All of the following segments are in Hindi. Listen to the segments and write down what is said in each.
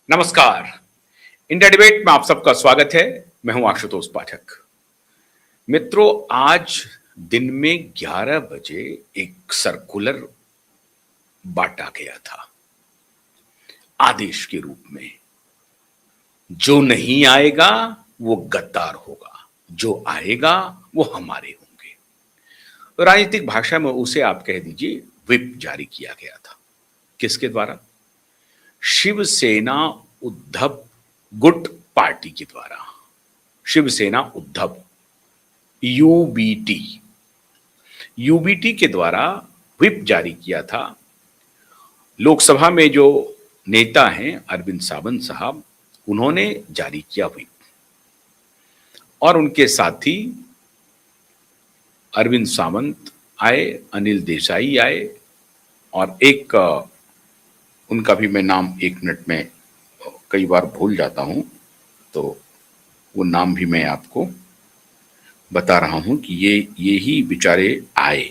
नमस्कार। इंडिया डिबेट में आप सबका स्वागत है। मैं हूं आशुतोष पाठक। मित्रों, आज दिन में 11 बजे एक सर्कुलर बांटा गया था आदेश के रूप में। जो नहीं आएगा वो गद्दार होगा, जो आएगा वो हमारे होंगे। तो राजनीतिक भाषा में उसे आप कह दीजिए व्हिप जारी किया गया था। किसके द्वारा? शिवसेना उद्धव गुट पार्टी के द्वारा। शिवसेना उद्धव, यूबीटी, यूबीटी के द्वारा व्हिप जारी किया था। लोकसभा में जो नेता हैं अरविंद सावंत साहब, उन्होंने जारी किया व्हिप, और उनके साथी अरविंद सावंत आए, अनिल देसाई आए, और एक उनका भी मैं नाम एक मिनट में कई बार भूल जाता हूं, तो वो नाम भी मैं आपको बता रहा हूं कि ये ही बेचारे आए।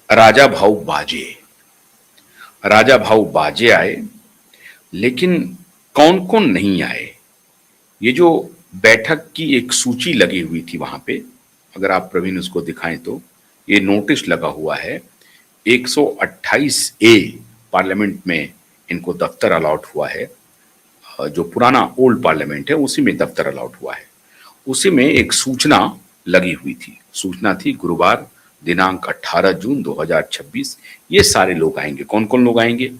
राजा भाऊ बाजे, राजा भाऊ बाजे आए। लेकिन कौन कौन नहीं आए, ये जो बैठक की एक सूची लगी हुई थी वहां पे, अगर आप प्रवीण उसको दिखाएं तो ये नोटिस लगा हुआ है। 128 ए पार्लियामेंट में इनको दफ्तर अलॉट हुआ है। जो पुराना ओल्ड पार्लियामेंट है उसी में दफ्तर अलॉट हुआ है। उसी में एक सूचना लगी हुई थी। सूचना थी गुरुवार दिनांक 18 जून 2026 ये सारे लोग आएंगे। कौन कौन लोग आएंगे?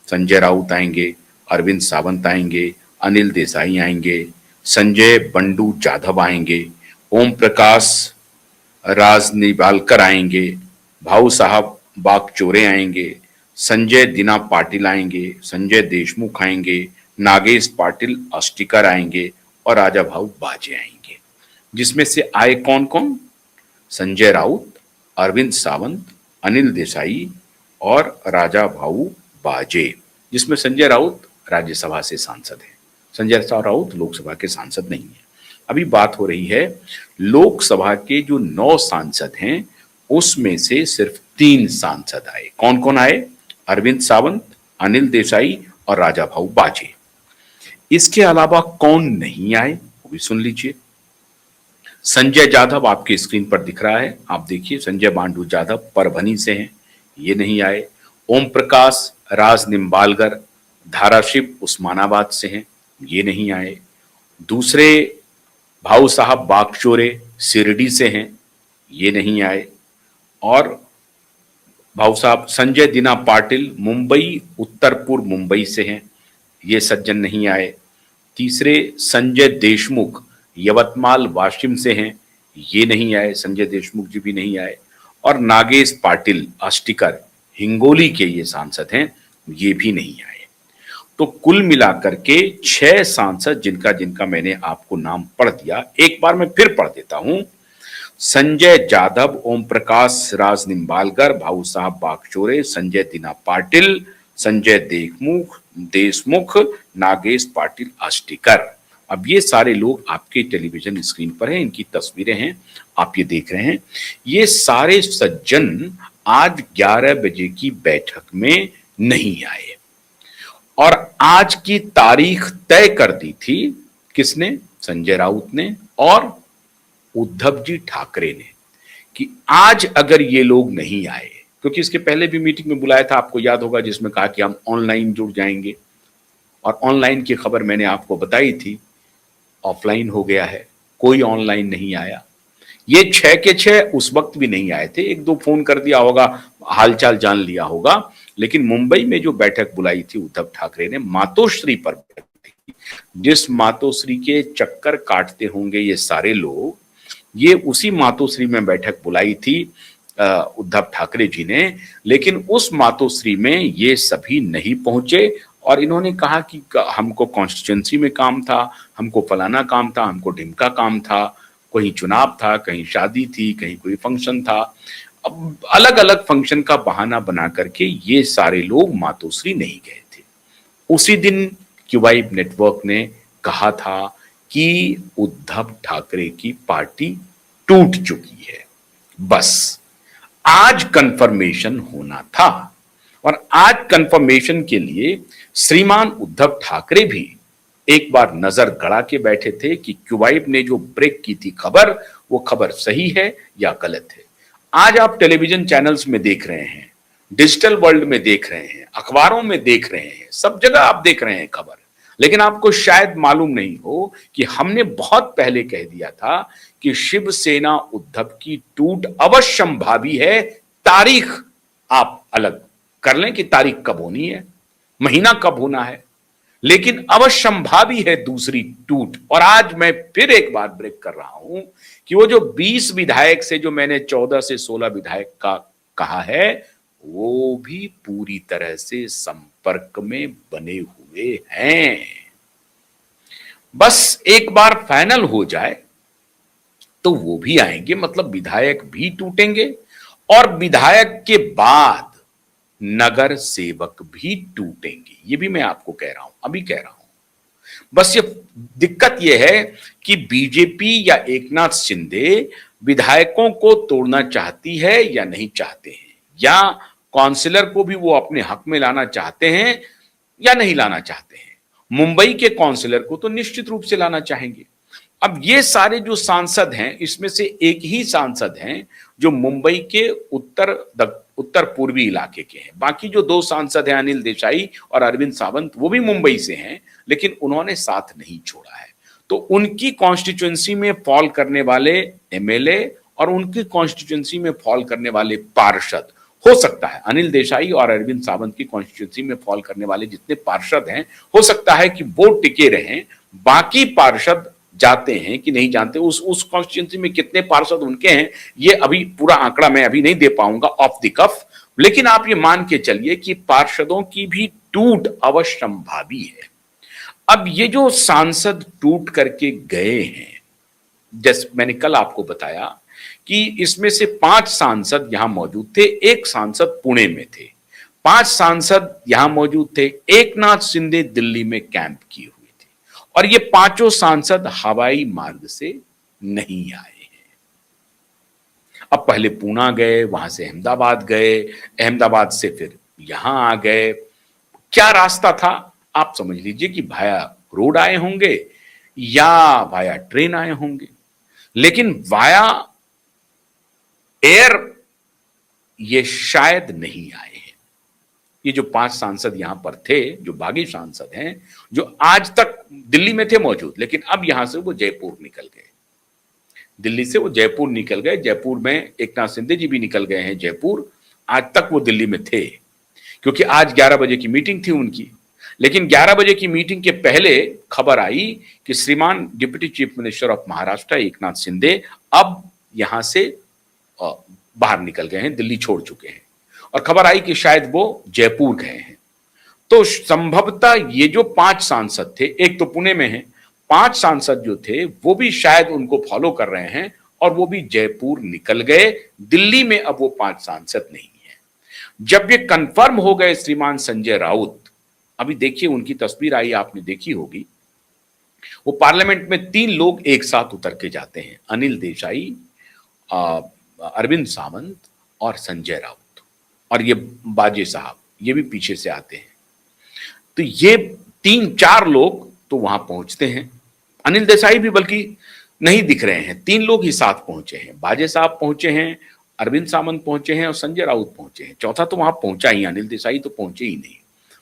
संजय राउत आएंगे, अरविंद सावंत आएंगे, अनिल देसाई आएंगे, संजय बंडू जाधव आएंगे, ओम प्रकाश राजनिवालकर आएंगे, भाऊ साहब बागचोरे आएंगे, संजय दिना पाटिल आएंगे, संजय देशमुख आएंगे, नागेश पाटिल अस्टिकर आएंगे और राजा भाऊ बाजे आएंगे। जिसमें से आए कौन कौन? संजय राउत, अरविंद सावंत, अनिल देसाई और राजा भाऊ बाजे। जिसमें संजय राउत राज्यसभा से सांसद है, संजय राउत लोकसभा के सांसद नहीं है। अभी बात हो रही है लोकसभा के जो 9 सांसद हैं उसमें से सिर्फ 3 सांसद आए। कौन कौन आए? अरविंद सावंत, अनिल देसाई और राजा भाऊ बाजे। इसके अलावा कौन नहीं आए वो भी सुन लीजिए। संजय जाधव आपके स्क्रीन पर दिख रहा है, आप देखिए। संजय बांडू जाधव परभनी से हैं, ये नहीं आए। ओम प्रकाश राजनिम्बालकर धाराशिव उस्मानाबाद से हैं, ये नहीं आए। दूसरे भाऊ साहब बागचोरे सिरडी से हैं, ये नहीं आए। और भाऊ साहब संजय दिना पाटिल मुंबई उत्तर पूर्व मुंबई से हैं, ये सज्जन नहीं आए। तीसरे संजय देशमुख यवतमाल वाशिम से हैं, ये नहीं आए, संजय देशमुख जी भी नहीं आए। और नागेश पाटिल अस्टिकर हिंगोली के ये सांसद हैं, ये भी नहीं आए। तो कुल मिलाकर के 6 सांसद जिनका जिनका मैंने आपको नाम पढ़ दिया, एक बार मैं फिर पढ़ देता हूं। संजय जाधव, ओम प्रकाश राजनिम्बालकर, भाऊ साहब बागचोरे, संजय दिना पाटिल, संजय देशमुख, नागेश पाटिल अस्टिकर। अब ये सारे लोग आपके टेलीविजन स्क्रीन पर हैं, इनकी तस्वीरें हैं, आप ये देख रहे हैं। ये सारे सज्जन आज 11 बजे की बैठक में नहीं आए। और आज की तारीख तय कर दी थी किसने? संजय राउत ने और उद्धव जी ठाकरे ने, कि आज अगर ये लोग नहीं आए, क्योंकि इसके पहले भी मीटिंग में बुलाया था, आपको याद होगा, जिसमें कहा कि हम ऑनलाइन जुड़ जाएंगे। और ऑनलाइन की खबर मैंने आपको बताई थी, ऑफलाइन हो गया है, कोई ऑनलाइन नहीं आया। ये 6 के 6 उस वक्त भी नहीं आए थे, 1-2 फोन कर दिया होगा, हालचाल जान लिया होगा। लेकिन मुंबई में जो बैठक बुलाई थी उद्धव ठाकरे ने, मातोश्री पर थी, जिस मातोश्री के चक्कर काटते होंगे ये सारे लोग, ये उसी मातोश्री में बैठक बुलाई थी उद्धव ठाकरे जी ने। लेकिन उस मातोश्री में ये सभी नहीं पहुंचे और इन्होंने कहा कि हमको कॉन्स्टिट्यूंसी में काम था, हमको फलाना काम था, हमको ढिमका काम था, कहीं चुनाव था, कहीं शादी थी, कहीं कोई फंक्शन था। अब अलग अलग फंक्शन का बहाना बना करके ये सारे लोग मातोश्री नहीं गए थे। उसी दिन क्यूबाइब नेटवर्क ने कहा था कि उद्धव ठाकरे की पार्टी टूट चुकी है। बस आज कंफर्मेशन होना था और आज कंफर्मेशन के लिए श्रीमान उद्धव ठाकरे भी एक बार नजर गड़ा के बैठे थे कि क्युबाइब ने जो ब्रेक की थी खबर, वो खबर सही है या गलत है। आज आप टेलीविजन चैनल्स में देख रहे हैं, डिजिटल वर्ल्ड में देख रहे हैं, अखबारों में देख रहे हैं, सब जगह आप देख रहे हैं खबर। लेकिन आपको शायद मालूम नहीं हो कि हमने बहुत पहले कह दिया था कि शिवसेना उद्धव की टूट अवश्यंभावी है। तारीख आप अलग कर लें कि तारीख कब होनी है, महीना कब होना है, लेकिन अवश्यंभावी है दूसरी टूट। और आज मैं फिर एक बार ब्रेक कर रहा हूं कि वो जो 20 विधायक से जो मैंने 14 से 16 विधायक का कहा है, वो भी पूरी तरह से संपर्क में बने हुए हैं। बस एक बार फाइनल हो जाए तो वो भी आएंगे, मतलब विधायक भी टूटेंगे और विधायक के बाद नगर सेवक भी टूटेंगे। ये भी मैं आपको कह रहा हूं, अभी कह रहा हूं। बस ये दिक्कत ये है कि बीजेपी या एकनाथ शिंदे विधायकों को तोड़ना चाहती है या नहीं चाहते हैं, या काउंसिलर को भी वो अपने हक में लाना चाहते हैं या नहीं लाना चाहते हैं। मुंबई के काउंसिलर को तो निश्चित रूप से लाना चाहेंगे। अब ये सारे जो सांसद हैं, इसमें से एक ही सांसद हैं जो मुंबई के उत्तर पूर्वी इलाके के हैं। बाकी जो दो सांसद हैं, अनिल देसाई और अरविंद सावंत, वो भी मुंबई से हैं, लेकिन उन्होंने साथ नहीं छोड़ा है। तो उनकी कॉन्स्टिट्यूएंसी में फॉल करने वाले एमएलए और उनकी कॉन्स्टिट्यूएंसी में फॉल करने वाले पार्षद, हो सकता है अनिल देसाई और अरविंद सावंत की कॉन्स्टिट्यूएंसी में फॉल करने वाले जितने पार्षद हैं, हो सकता है कि वो टिके रहें। बाकी पार्षद जाते हैं कि नहीं जानते, उस कॉन्स्टिट्यूएंसी में कितने पार्षद उनके हैं, ये अभी पूरा आंकड़ा मैं अभी नहीं दे पाऊंगा ऑफ द कफ। लेकिन आप ये मान के चलिए कि पार्षदों की भी टूट अवश्यंभावी है। अब ये जो सांसद टूट करके गए हैं, जैसे मैंने कल आपको बताया कि इसमें से 5 सांसद यहां मौजूद थे, एक सांसद पुणे में थे, 5 सांसद यहां मौजूद थे, एकनाथ शिंदे दिल्ली में कैंप किए हुए थे, और ये पांचों सांसद हवाई मार्ग से नहीं आए हैं। अब पहले पूना गए, वहां से अहमदाबाद गए, अहमदाबाद से फिर यहां आ गए। क्या रास्ता था? आप समझ लीजिए कि भाया रोड आए होंगे या वाया ट्रेन आए होंगे, लेकिन वाया एयर ये शायद नहीं आए हैं। ये जो 5 सांसद यहां पर थे, जो बागी सांसद हैं, जो आज तक दिल्ली में थे मौजूद, लेकिन अब यहां से वो जयपुर निकल गए, दिल्ली से वो जयपुर निकल गए। जयपुर में एकनाथ शिंदे जी भी निकल गए हैं जयपुर। आज तक वो दिल्ली में थे क्योंकि आज 11 बजे की मीटिंग थी उनकी। लेकिन 11 बजे की मीटिंग के पहले खबर आई कि श्रीमान deputy chief minister of Maharashtra Eknath Shinde अब यहां से बाहर निकल गए हैं, दिल्ली छोड़ चुके हैं, और खबर आई कि शायद वो जयपुर गए हैं। तो संभवतः ये जो 5 सांसद थे, एक तो पुणे में है, 5 सांसद जो थे वो भी शायद उनको फॉलो कर रहे हैं और वो भी जयपुर निकल गए। दिल्ली में अब वो 5 सांसद नहीं है। जब ये कंफर्म हो गए श्रीमान संजय राउत, अभी देखिए उनकी तस्वीर आई, आपने देखी होगी, वो पार्लियामेंट में 3 लोग एक साथ उतर के जाते हैं, अनिल देसाई, अरविंद सावंत और संजय राउत, और ये बाजे साहब ये भी पीछे से आते हैं। तो ये 3-4 लोग तो वहां पहुंचते हैं। अनिल देसाई भी बल्कि नहीं दिख रहे हैं, 3 लोग ही साथ पहुंचे हैं, बाजे साहब पहुंचे हैं, अरविंद सावंत पहुंचे हैं और संजय राउत पहुंचे हैं। चौथा तो वहां पहुंचा ही, अनिल देसाई तो पहुंचे ही नहीं।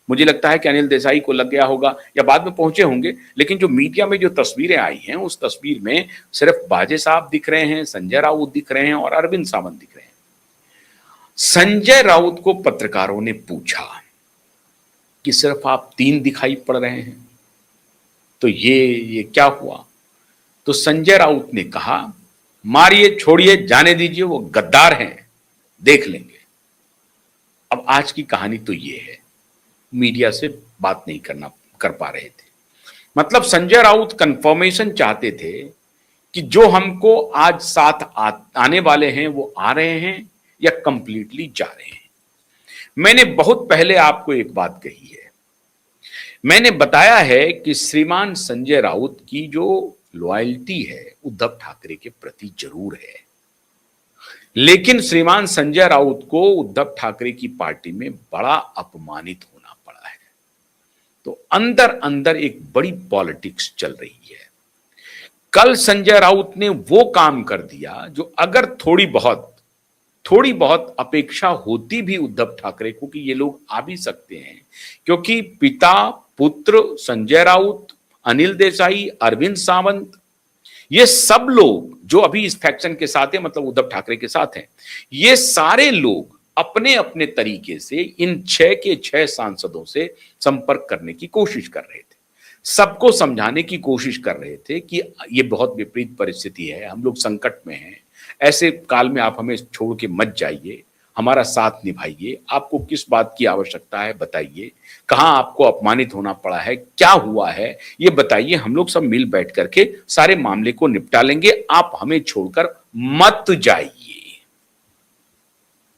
मुझे लगता है कि अनिल देसाई को लग गया होगा या बाद में पहुंचे होंगे, लेकिन जो मीडिया में जो तस्वीरें आई हैं उस तस्वीर में सिर्फ बाजे साहब दिख रहे हैं, संजय राउत दिख रहे हैं और अरविंद सावंत दिख रहे हैं। संजय राउत को पत्रकारों ने पूछा कि सिर्फ आप 3 दिखाई पड़ रहे हैं, तो ये क्या हुआ? तो संजय राउत ने कहा, मारिए छोड़िए जाने दीजिए, वो गद्दार हैं, देख लेंगे। अब आज की कहानी तो ये है, मीडिया से बात नहीं कर पा रहे थे। मतलब संजय राउत कंफर्मेशन चाहते थे कि जो हमको आज साथ आने वाले हैं वो आ रहे हैं या कंप्लीटली जा रहे हैं। मैंने बहुत पहले आपको एक बात कही है, मैंने बताया है कि श्रीमान संजय राउत की जो लॉयल्टी है उद्धव ठाकरे के प्रति जरूर है, लेकिन श्रीमान संजय राउत को उद्धव ठाकरे की पार्टी में बड़ा अपमानित होना पड़ा है। तो अंदर अंदर एक बड़ी पॉलिटिक्स चल रही है। कल संजय राउत ने वो काम कर दिया जो अगर थोड़ी बहुत अपेक्षा होती भी उद्धव ठाकरे को कि ये लोग आ भी सकते हैं, क्योंकि पिता पुत्र संजय राउत, अनिल देसाई, अरविंद सावंत, ये सब लोग जो अभी इस फैक्शन के साथ है, मतलब उद्धव ठाकरे के साथ हैं, ये सारे लोग अपने अपने तरीके से इन 6 के 6 सांसदों से संपर्क करने की कोशिश कर रहे थे, सबको समझाने की कोशिश कर रहे थे कि ये बहुत विपरीत परिस्थिति है, हम लोग संकट में हैं, ऐसे काल में आप हमें छोड़ के मत जाइए, हमारा साथ निभाइए, आपको किस बात की आवश्यकता है बताइए, कहाँ आपको अपमानित होना पड़ा है, क्या हुआ है ये बताइए, हम लोग सब मिल बैठ करके सारे मामले को निपटा लेंगे, आप हमें छोड़कर मत जाइए।